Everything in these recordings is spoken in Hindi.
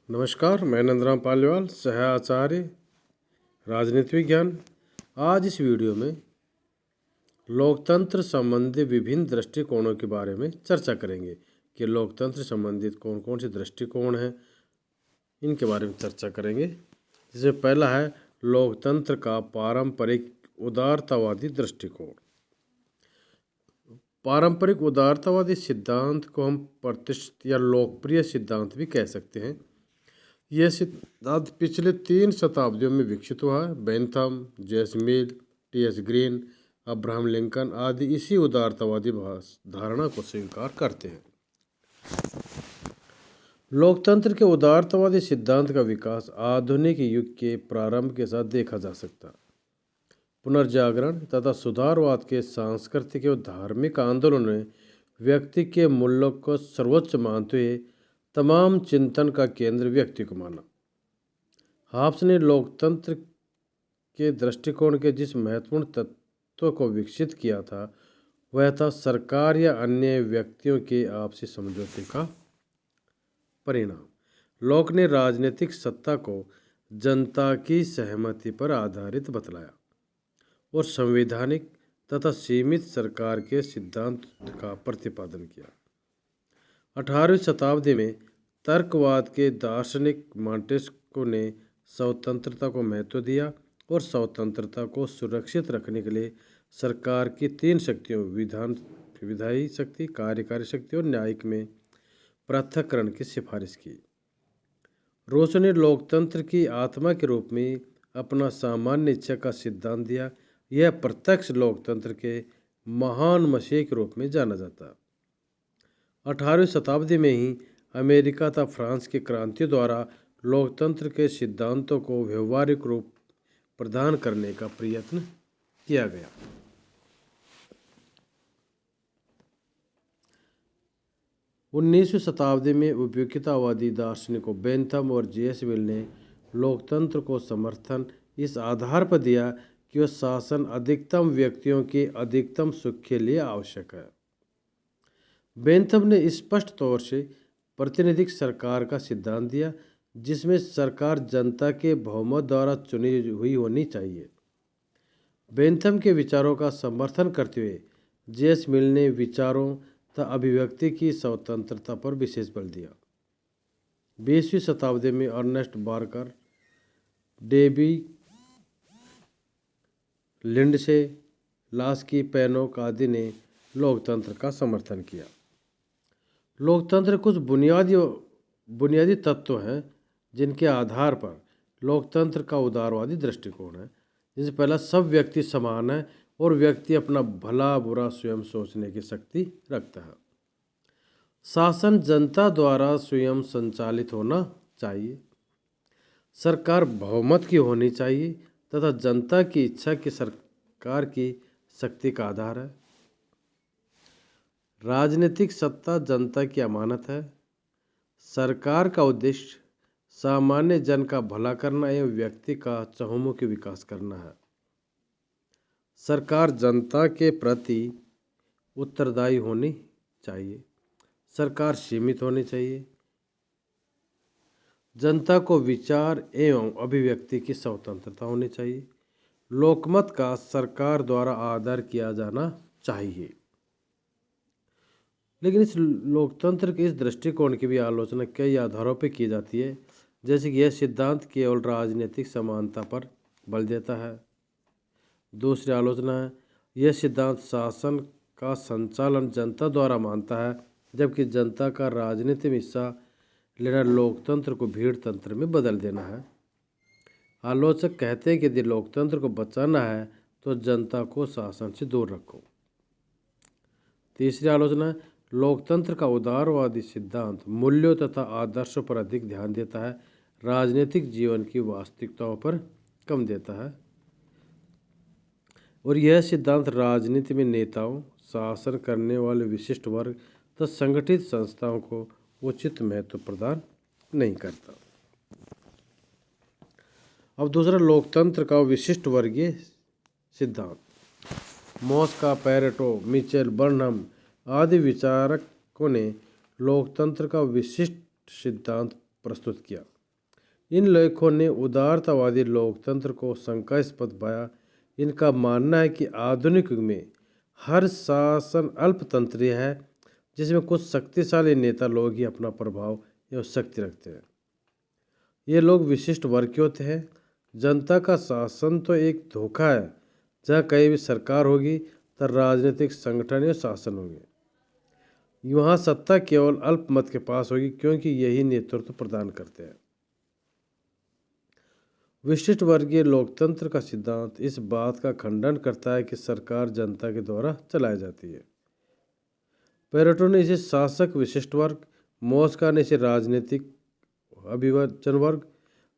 नमस्कार, मैं नंदराम पालीवाल, सह आचार्य राजनीति विज्ञान। आज इस वीडियो में लोकतंत्र संबंधी विभिन्न दृष्टिकोणों के बारे में चर्चा करेंगे कि लोकतंत्र संबंधित कौन कौन से दृष्टिकोण हैं, इनके बारे में चर्चा करेंगे। जिसमें पहला है लोकतंत्र का पारंपरिक उदारतावादी दृष्टिकोण। पारंपरिक उदारतावादी सिद्धांत को हम प्रतिष्ठित या लोकप्रिय सिद्धांत भी कह सकते हैं। यह सिद्धांत पिछले 3 शताब्दियों में विकसित हुआ है। बेंथम, जेम्स मिल, टी.एस. ग्रीन, अब्राहम लिंकन आदि इसी उदारतावादी धारणा को स्वीकार करते हैं। लोकतंत्र के उदारतावादी सिद्धांत का विकास आधुनिक युग के प्रारंभ के साथ देखा जा सकता है। पुनर्जागरण तथा सुधारवाद के सांस्कृतिक और धार्मिक आंदोलनों ने व्यक्ति के मूल्यों को सर्वोच्च मानते हुए तमाम चिंतन का केंद्र व्यक्ति को माना। हॉब्स ने लोकतंत्र के दृष्टिकोण के जिस महत्वपूर्ण तत्व को विकसित किया था वह था सरकार या अन्य व्यक्तियों के आपसी समझौते का परिणाम। लॉक ने राजनीतिक सत्ता को जनता की सहमति पर आधारित बतलाया और संवैधानिक तथा सीमित सरकार के सिद्धांत का प्रतिपादन किया। 18वीं शताब्दी में तर्कवाद के दार्शनिक मॉन्टेस्क्यू ने स्वतंत्रता को महत्व दिया और स्वतंत्रता को सुरक्षित रखने के लिए सरकार की 3 शक्तियों विधायी शक्ति, कार्यकारी शक्ति और न्यायिक में पृथक्करण की सिफारिश की। रोसो ने लोकतंत्र की आत्मा के रूप में अपना सामान्य इच्छा का सिद्धांत दिया। यह प्रत्यक्ष लोकतंत्र के महान मसीह के रूप में जाना जाता। 18वीं शताब्दी में ही अमेरिका तथा फ्रांस की क्रांति द्वारा लोकतंत्र के सिद्धांतों को व्यवहारिक रूप प्रदान करने का प्रयत्न किया गया। उन्नीसवीं शताब्दी में उपयोगितावादी दार्शनिकों बेंथम और जे.एस. मिल ने लोकतंत्र को समर्थन इस आधार पर दिया कि वह शासन अधिकतम व्यक्तियों के अधिकतम सुख के लिए आवश्यक है। बेंथम ने स्पष्ट तौर से प्रतिनिधिक सरकार का सिद्धांत दिया जिसमें सरकार जनता के बहुमत द्वारा चुनी हुई होनी चाहिए। बेंथम के विचारों का समर्थन करते हुए जे.एस. मिल ने विचारों तथा अभिव्यक्ति की स्वतंत्रता पर विशेष बल दिया। 20वीं शताब्दी में Ernest Barker, Davy Lindsay, Laski, Pennock आदि ने लोकतंत्र का समर्थन किया। लोकतंत्र कुछ बुनियादी तत्व हैं जिनके आधार पर लोकतंत्र का उदारवादी दृष्टिकोण है। जिससे पहला, सब व्यक्ति समान है और व्यक्ति अपना भला बुरा स्वयं सोचने की शक्ति रखता है। शासन जनता द्वारा स्वयं संचालित होना चाहिए। सरकार बहुमत की होनी चाहिए तथा जनता की इच्छा की सरकार की शक्ति का आधार है। राजनीतिक सत्ता जनता की अमानत है। सरकार का उद्देश्य सामान्य जन का भला करना एवं व्यक्ति का चहुमुखी विकास करना है। सरकार जनता के प्रति उत्तरदायी होनी चाहिए। सरकार सीमित होनी चाहिए। जनता को विचार एवं अभिव्यक्ति की स्वतंत्रता होनी चाहिए। लोकमत का सरकार द्वारा आदर किया जाना चाहिए। लेकिन इस लोकतंत्र के इस दृष्टिकोण की भी आलोचना कई आधारों पर की जाती है। जैसे कि यह सिद्धांत केवल राजनीतिक समानता पर बल देता है। दूसरी आलोचना है, यह सिद्धांत शासन का संचालन जनता द्वारा मानता है जबकि जनता का राजनीति में हिस्सा लेना लोकतंत्र को भीड़ तंत्र में बदल देना है। आलोचक कहते हैं कि यदि लोकतंत्र को बचाना है तो जनता को शासन से दूर रखो। तीसरी आलोचना, लोकतंत्र का उदारवादी सिद्धांत मूल्यों तथा आदर्शों पर अधिक ध्यान देता है, राजनीतिक जीवन की वास्तविकताओं पर कम देता है। और यह सिद्धांत राजनीति में नेताओं, शासन करने वाले विशिष्ट वर्ग तथा संगठित संस्थाओं को उचित महत्व प्रदान नहीं करता। अब दूसरा, लोकतंत्र का विशिष्ट वर्गीय सिद्धांत। मॉस्का, पैरेटो, मिचेल, बर्नहम आदि विचारकों ने लोकतंत्र का विशिष्ट सिद्धांत प्रस्तुत किया। इन लेखकों ने उदारतावादी लोकतंत्र को शंकास्पद पाया। इनका मानना है कि आधुनिक युग में हर शासन अल्पतंत्रीय है, जिसमें कुछ शक्तिशाली नेता लोग ही अपना प्रभाव एवं शक्ति रखते हैं। ये लोग विशिष्ट वर्ग के होते हैं। जनता का शासन तो एक धोखा है। जहाँ कहीं भी सरकार होगी तो राजनीतिक संगठन या शासन होंगे। वहाँ सत्ता केवल अल्पमत के पास होगी, क्योंकि यही नेतृत्व प्रदान करते हैं। विशिष्ट वर्गीय लोकतंत्र का सिद्धांत इस बात का खंडन करता है कि सरकार जनता के द्वारा चलाई जाती है। पेरेटो ने इसे शासक विशिष्ट वर्ग, मॉस्का ने इसे राजनीतिक अभिवचन वर्ग,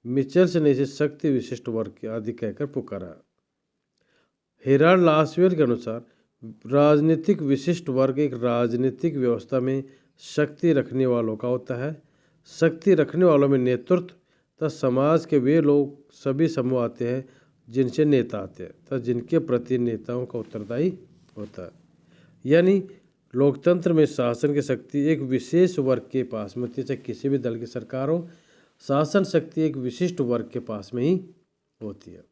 मिचेल्स ने इसे शक्ति विशिष्ट वर्ग आदि कहकर पुकारा। हेराल्ड लासवेल के अनुसार राजनीतिक विशिष्ट वर्ग एक राजनीतिक व्यवस्था में शक्ति रखने वालों का होता है। शक्ति रखने वालों में नेतृत्व तथा समाज के वे लोग सभी समूह आते हैं जिनसे नेता आते हैं तथा जिनके प्रति नेताओं का उत्तरदायी होता है। यानी लोकतंत्र में शासन की शक्ति एक विशेष वर्ग के पास में होती है। चाहे किसी भी दल की सरकार हो, शासन शक्ति एक विशिष्ट वर्ग के पास में ही होती है।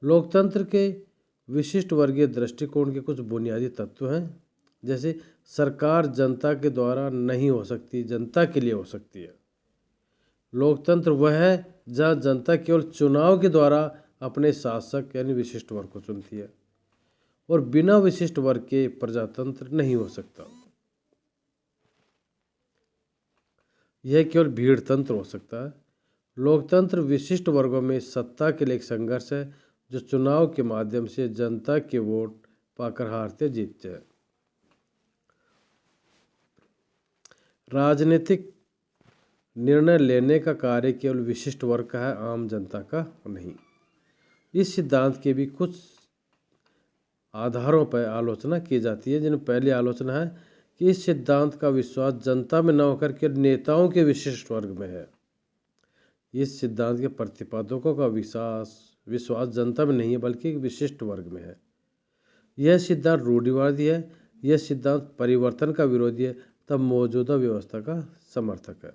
लोकतंत्र के विशिष्ट वर्गीय दृष्टिकोण के कुछ बुनियादी तत्व हैं, जैसे सरकार जनता के द्वारा नहीं हो सकती, जनता के लिए हो सकती है। लोकतंत्र वह है जहाँ जनता केवल चुनाव के द्वारा अपने शासक यानी विशिष्ट वर्ग को चुनती है, और बिना विशिष्ट वर्ग के प्रजातंत्र नहीं हो सकता। यह केवल भीड़ तंत्र हो सकता है। लोकतंत्र विशिष्ट वर्गों में सत्ता के लिए एक संघर्ष है, जो चुनाव के माध्यम से जनता के वोट पाकर हारते जीतते हैं। राजनीतिक निर्णय लेने का कार्य केवल विशिष्ट वर्ग का है, आम जनता का नहीं। इस सिद्धांत के भी कुछ आधारों पर आलोचना की जाती है, जिनमें पहली आलोचना है कि इस सिद्धांत का विश्वास जनता में न होकर के नेताओं के विशिष्ट वर्ग में है। इस सिद्धांत के प्रतिपादकों का विश्वास जनता में नहीं है, बल्कि एक विशिष्ट वर्ग में है। यह सिद्धांत रूढ़िवादी है। यह सिद्धांत परिवर्तन का विरोधी है, तब मौजूदा व्यवस्था का समर्थक है।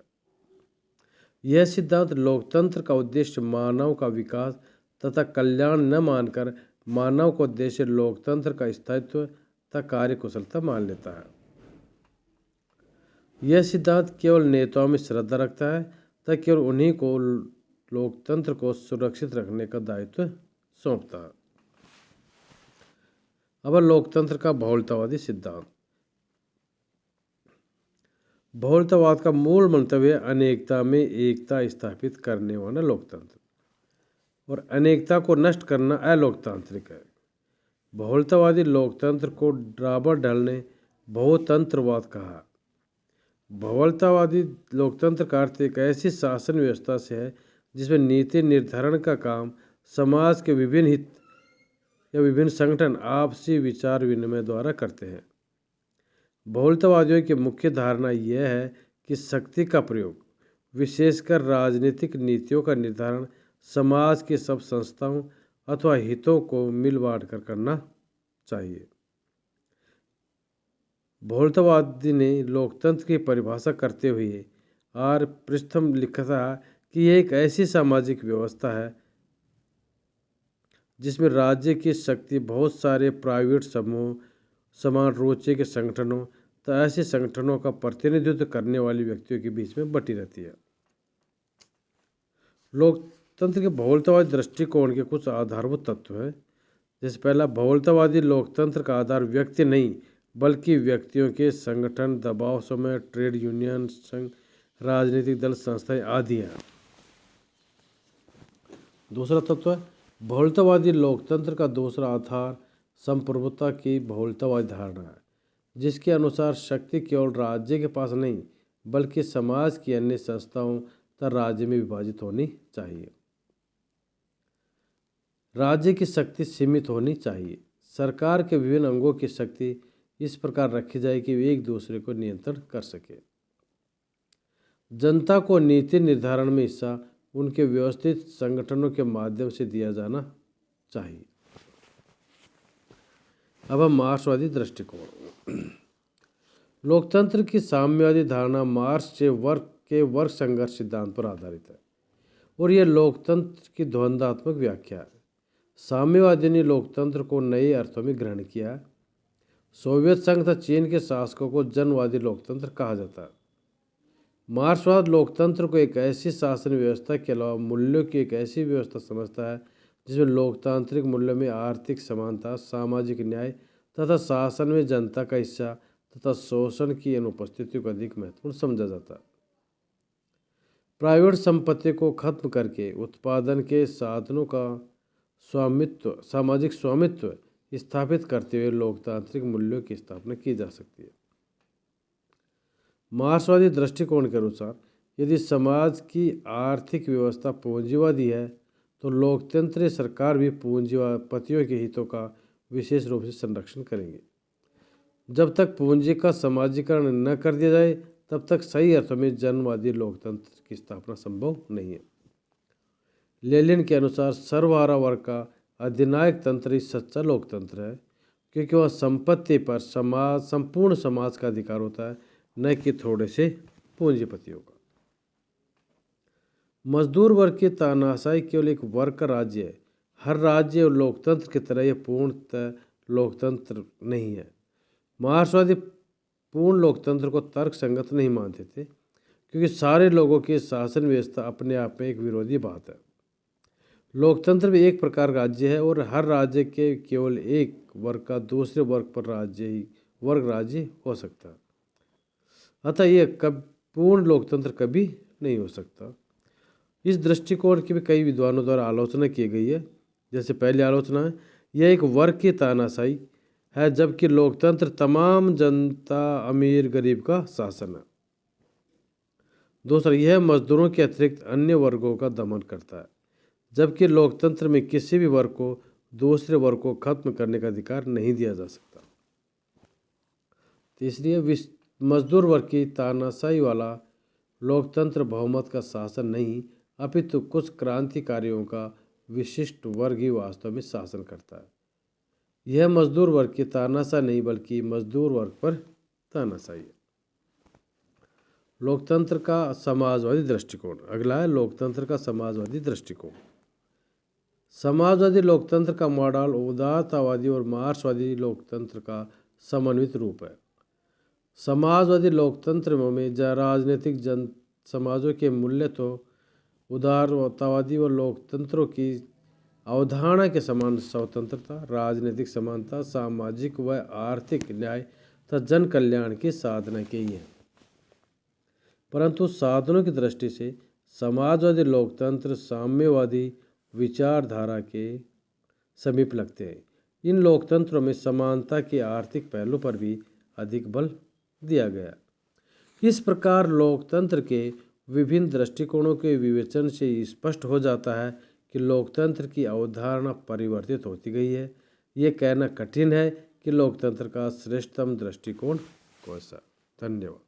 यह सिद्धांत लोकतंत्र का उद्देश्य मानव का विकास तथा कल्याण न मानकर मानव का उद्देश्य लोकतंत्र का स्थायित्व तथा कार्यकुशलता मान लेता है। यह सिद्धांत केवल नेताओं में श्रद्धा रखता है तथा केवल उन्हीं को लोकतंत्र को सुरक्षित रखने का दायित्व सौंपता है। अब लोकतंत्र का बहुलतावादी सिद्धांत। बहुलतावाद का मूल मंतव्य अनेकता में एकता स्थापित करने वाला लोकतंत्र, और अनेकता को नष्ट करना अलोकतांत्रिक है। बहुलतावादी लोकतंत्र को रॉबर्ट ने बहुतंत्रवाद कहा। बहुलतावादी लोकतंत्र का अर्थ एक ऐसी शासन व्यवस्था से है जिसमें नीति निर्धारण का काम समाज के विभिन्न हित या विभिन्न संगठन आपसी विचार विनिमय द्वारा करते हैं। बहुलतावादियों की मुख्य धारणा यह है कि शक्ति का प्रयोग, विशेषकर राजनीतिक नीतियों का निर्धारण, समाज की सब संस्थाओं अथवा हितों को मिल बांट कर करना चाहिए। बहुलतावादी ने लोकतंत्र की परिभाषा करते हुए आर पृष्ठम लिखा कि यह एक ऐसी सामाजिक व्यवस्था है जिसमें राज्य की शक्ति बहुत सारे प्राइवेट समूह, समान रुचि के संगठनों तथा ऐसे संगठनों का प्रतिनिधित्व करने वाले व्यक्तियों के बीच में बटी रहती है। लोकतंत्र के बहुलतावादी दृष्टिकोण के कुछ आधारभूत तत्व हैं। जैसे पहला, बहुलतावादी लोकतंत्र का आधार व्यक्ति नहीं बल्कि व्यक्तियों के संगठन, दबाव समूह, ट्रेड यूनियन, संघ, राजनीतिक दल, संस्थाएं आदि हैं। दूसरा तत्व है, बहुलतावादी लोकतंत्र का दूसरा आधार संप्रभुता की बहुलतावादी धारणा है, जिसके अनुसार शक्ति केवल राज्य के पास नहीं बल्कि समाज की अन्य संस्थाओं तथा राज्य में विभाजित होनी चाहिए। राज्य की शक्ति सीमित होनी चाहिए। सरकार के विभिन्न अंगों की शक्ति इस प्रकार रखी जाए कि वे एक दूसरे को नियंत्रण कर सके। जनता को नीति निर्धारण में हिस्सा उनके व्यवस्थित संगठनों के माध्यम से दिया जाना चाहिए। अब हम मार्क्सवादी दृष्टिकोण। लोकतंत्र की साम्यवादी धारणा मार्क्स से वर्क के वर्ग संघर्ष सिद्धांत पर आधारित है और यह लोकतंत्र की द्वंद्वात्मक व्याख्या है। साम्यवादियों ने लोकतंत्र को नए अर्थों में ग्रहण किया। सोवियत संघ तथा चीन के शासकों को जनवादी लोकतंत्र कहा जाता है। मार्क्सवाद लोकतंत्र को एक ऐसी शासन व्यवस्था के अलावा मूल्यों की एक ऐसी व्यवस्था समझता है जिसमें लोकतांत्रिक मूल्यों में आर्थिक समानता, सामाजिक न्याय तथा शासन में जनता का हिस्सा तथा शोषण की अनुपस्थिति को अधिक महत्वपूर्ण समझा जाता है। प्राइवेट संपत्ति को खत्म करके उत्पादन के साधनों का स्वामित्व, सामाजिक स्वामित्व स्थापित करते हुए लोकतांत्रिक मूल्यों की स्थापना की जा सकती है। मार्क्सवादी दृष्टिकोण के अनुसार यदि समाज की आर्थिक व्यवस्था पूंजीवादी है तो लोकतंत्रीय सरकार भी पूंजीपतियों के हितों का विशेष रूप से संरक्षण करेंगे। जब तक पूंजी का समाजीकरण न कर दिया जाए तब तक सही अर्थों में जनवादी लोकतंत्र की स्थापना संभव नहीं है। लेनिन के अनुसार सर्वहारा वर्ग का अधिनायक तंत्र ही सच्चा लोकतंत्र है, क्योंकि वह संपत्ति पर संपूर्ण समाज का अधिकार होता है, न कि थोड़े से पूंजीपतियों का। मजदूर वर्ग की तानाशाही केवल एक वर्ग का राज्य है। हर राज्य और लोकतंत्र की तरह यह पूर्णतः लोकतंत्र नहीं है। मार्क्सवादी पूर्ण लोकतंत्र को तर्क संगत नहीं मानते थे, क्योंकि सारे लोगों की शासन व्यवस्था अपने आप में एक विरोधी बात है। लोकतंत्र भी एक प्रकार का राज्य है और हर राज्य के केवल एक वर्ग का दूसरे वर्ग पर राज्य हो सकता है। अतः यह पूर्ण लोकतंत्र कभी नहीं हो सकता। इस दृष्टिकोण की भी कई विद्वानों द्वारा आलोचना की गई है। जैसे पहली आलोचना है, यह एक वर्ग की तानाशाही है, जबकि लोकतंत्र तमाम जनता, अमीर गरीब का शासन है। दूसरा, यह मजदूरों के अतिरिक्त अन्य वर्गों का दमन करता है, जबकि लोकतंत्र में किसी भी वर्ग को दूसरे वर्ग को खत्म करने का अधिकार नहीं दिया जा सकता। तीसरी, मजदूर वर्ग की तानाशाही वाला लोकतंत्र बहुमत का शासन नहीं, अपितु कुछ क्रांतिकारियों का विशिष्ट वर्ग ही वास्तव में शासन करता है। यह मजदूर वर्ग की तानाशाही नहीं, बल्कि मजदूर वर्ग पर तानाशाही है। लोकतंत्र का समाजवादी दृष्टिकोण। अगला है लोकतंत्र का समाजवादी दृष्टिकोण। समाजवादी लोकतंत्र का मॉडल उदारतावादी और मार्क्सवादी लोकतंत्र का समन्वित रूप है। समाजवादी लोकतंत्र में राजनीतिक जन समाजों के मूल्य तो उदारतावादी व लोकतंत्रों की अवधारणा के समान स्वतंत्रता, राजनीतिक समानता, सामाजिक व आर्थिक न्याय तथा जन कल्याण की साधना के ही है। परंतु साधनों की दृष्टि से समाजवादी लोकतंत्र साम्यवादी विचारधारा के समीप लगते हैं। इन लोकतंत्रों में समानता के आर्थिक पहलू पर भी अधिक बल दिया गया। इस प्रकार लोकतंत्र के विभिन्न दृष्टिकोणों के विवेचन से स्पष्ट हो जाता है कि लोकतंत्र की अवधारणा परिवर्तित होती गई है। ये कहना कठिन है कि लोकतंत्र का श्रेष्ठतम दृष्टिकोण कौन सा। धन्यवाद।